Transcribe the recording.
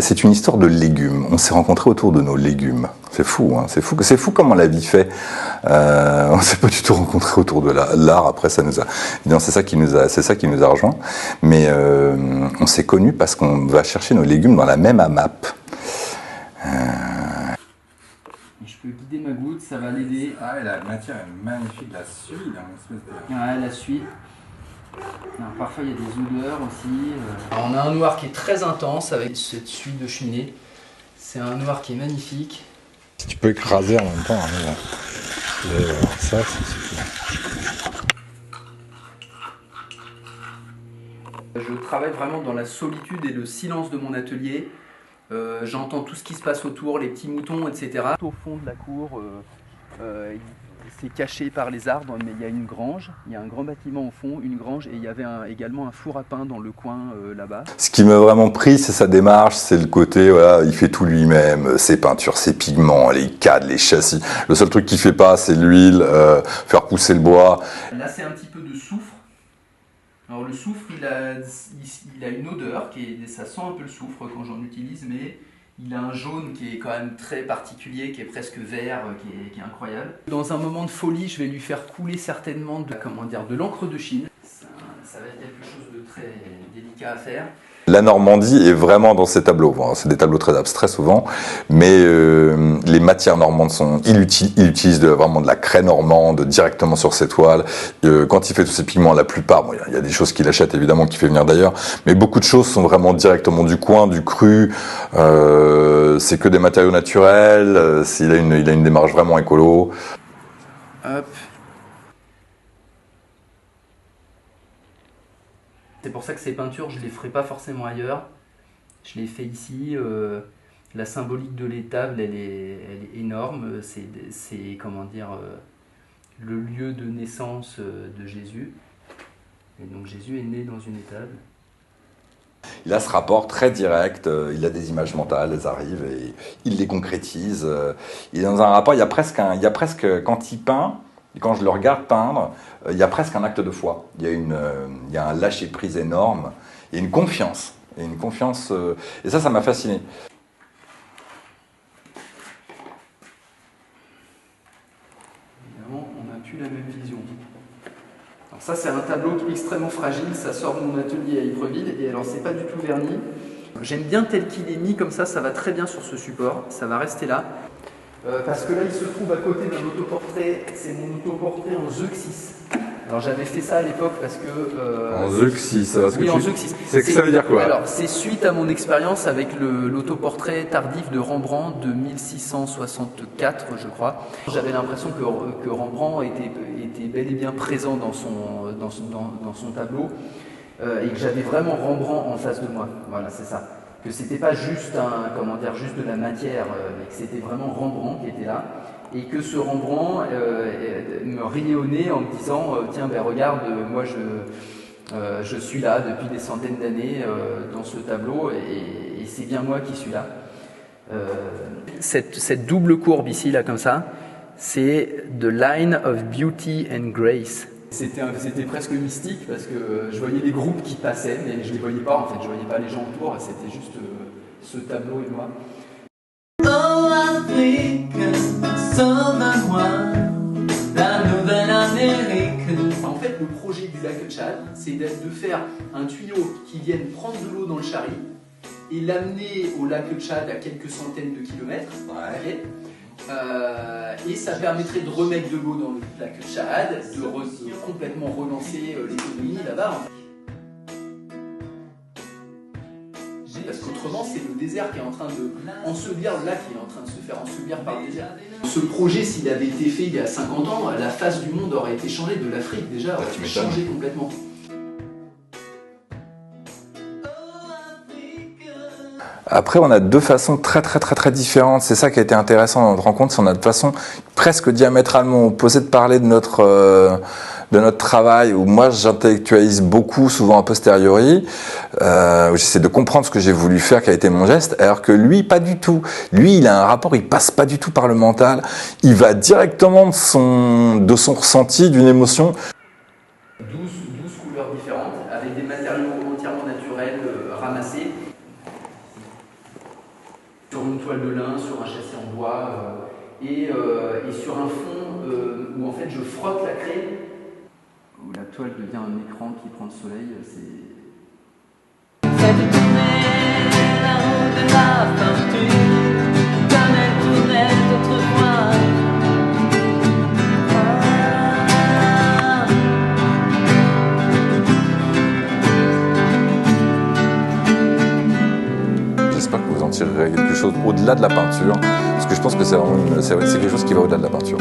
C'est une histoire de légumes. On s'est rencontrés autour de nos légumes. C'est fou, hein. C'est fou comment la vie fait. On s'est pas du tout rencontrés autour de l'art. Après, ça nous a. Non, c'est ça qui nous a rejoints. Mais on s'est connus parce qu'on va chercher nos légumes dans la même AMAP. Je peux guider ma goutte, ça va l'aider. Ah, la matière est magnifique, la suie, Ouais, la suie. Alors, parfois il y a des odeurs aussi. Alors, on a un noir qui est très intense avec cette suie de cheminée. C'est un noir qui est magnifique. Si tu peux écraser en même temps, hein, ça, Je travaille vraiment dans la solitude et le silence de mon atelier. J'entends tout ce qui se passe autour, les petits moutons, etc. Au fond de la cour, c'est caché par les arbres, mais il y a une grange, il y a un grand bâtiment au fond, une grange, et il y avait également un four à pain dans le coin là-bas. Ce qui m'a vraiment pris, c'est sa démarche, c'est le côté, voilà, il fait tout lui-même, ses peintures, ses pigments, les cadres, les châssis. Le seul truc qu'il fait pas, c'est l'huile, faire pousser le bois. Là, c'est un petit peu de soufre. Alors le soufre, il a une odeur, ça sent un peu le soufre quand j'en utilise, mais il a un jaune qui est quand même très particulier, qui est presque vert, qui est incroyable. Dans un moment de folie, je vais lui faire couler certainement de l'encre de Chine. Ça va être quelque chose de très délicat à faire. La Normandie est vraiment dans ces tableaux. Bon, c'est des tableaux très abstraits souvent, mais les matières normandes il utilise vraiment de la craie normande directement sur ses toiles. Quand il fait tous ses pigments, la plupart, bon, il y a des choses qu'il achète évidemment, qu'il fait venir d'ailleurs, mais beaucoup de choses sont vraiment directement du coin, du cru. C'est que des matériaux naturels. Il a une démarche vraiment écolo. Hop. C'est pour ça que ces peintures, je ne les ferai pas forcément ailleurs. Je les fais ici. La symbolique de l'étable, elle est énorme. C'est comment dire, le lieu de naissance de Jésus. Et donc Jésus est né dans une étable. Il a ce rapport très direct, il a des images mentales, elles arrivent et il les concrétise. Il est dans un rapport, il y a presque quand il peint, et quand je le regarde peindre, il y a presque un acte de foi. Il y a un lâcher-prise énorme, il y a une confiance. Et ça m'a fasciné. Évidemment, on n'a plus la même vision. Alors ça, c'est un tableau qui est extrêmement fragile, ça sort de mon atelier à Ivreville, et alors c'est pas du tout verni. J'aime bien tel qu'il est mis, comme ça va très bien sur ce support, ça va rester là. Parce que là, il se trouve à côté d'un autoportrait, c'est mon autoportrait en Zeuxis. Alors j'avais fait ça à l'époque parce que... En Zeuxis, ça va ce que en Zeuxis. Ça veut dire quoi? Alors c'est suite à mon expérience avec l'autoportrait tardif de Rembrandt de 1664, je crois. J'avais l'impression que Rembrandt était bel et bien présent dans son tableau et que j'avais vraiment Rembrandt en face de moi. Voilà, c'est ça. Que c'était pas juste juste de la matière, mais que c'était vraiment Rembrandt qui était là. Et que ce Rembrandt me riait au nez en me disant tiens, ben regarde, moi je suis là depuis des centaines d'années dans ce tableau et c'est bien moi qui suis là. Cette double courbe ici, là, comme ça, c'est The Line of Beauty and Grace. C'était presque mystique parce que je voyais les groupes qui passaient, mais je ne les voyais pas en fait, je ne voyais pas les gens autour, c'était juste ce tableau et moi. Oh, Afrique, sauve-moi, la Nouvelle-Amérique. En fait, le projet du lac Tchad, c'est de faire un tuyau qui vienne prendre de l'eau dans le Chari et l'amener au lac Tchad à quelques centaines de kilomètres. Ouais. Et ça permettrait de remettre de l'eau dans le lac Tchad, de complètement relancer l'économie là-bas. Parce qu'autrement, c'est le désert qui est en train de ensevelir, le lac qui est en train de se faire ensevelir par le désert. Ce projet, s'il avait été fait il y a 50 ans, la face du monde aurait été changée, de l'Afrique déjà aurait été changée complètement. Après, on a deux façons très différentes. C'est ça qui a été intéressant dans notre rencontre. C'est qu'on a deux façons presque diamétralement opposées de parler de notre travail, où moi j'intellectualise beaucoup, souvent a posteriori, où j'essaie de comprendre ce que j'ai voulu faire, quel a été mon geste, alors que lui, pas du tout. Lui, il a un rapport, il passe pas du tout par le mental, il va directement de son ressenti, d'une émotion. 12 couleurs différentes, avec des matériaux entièrement naturels ramassés. une toile de lin, sur un châssis en bois, et sur un fond où en fait je frotte la craie, où la toile devient un écran qui prend le soleil. Faites tourner la roue de la fortune comme elle tournait autrefois. J'espère que vous en tirerez quelque chose au-delà de la peinture, parce que je pense que c'est vraiment c'est quelque chose qui va au-delà de la peinture.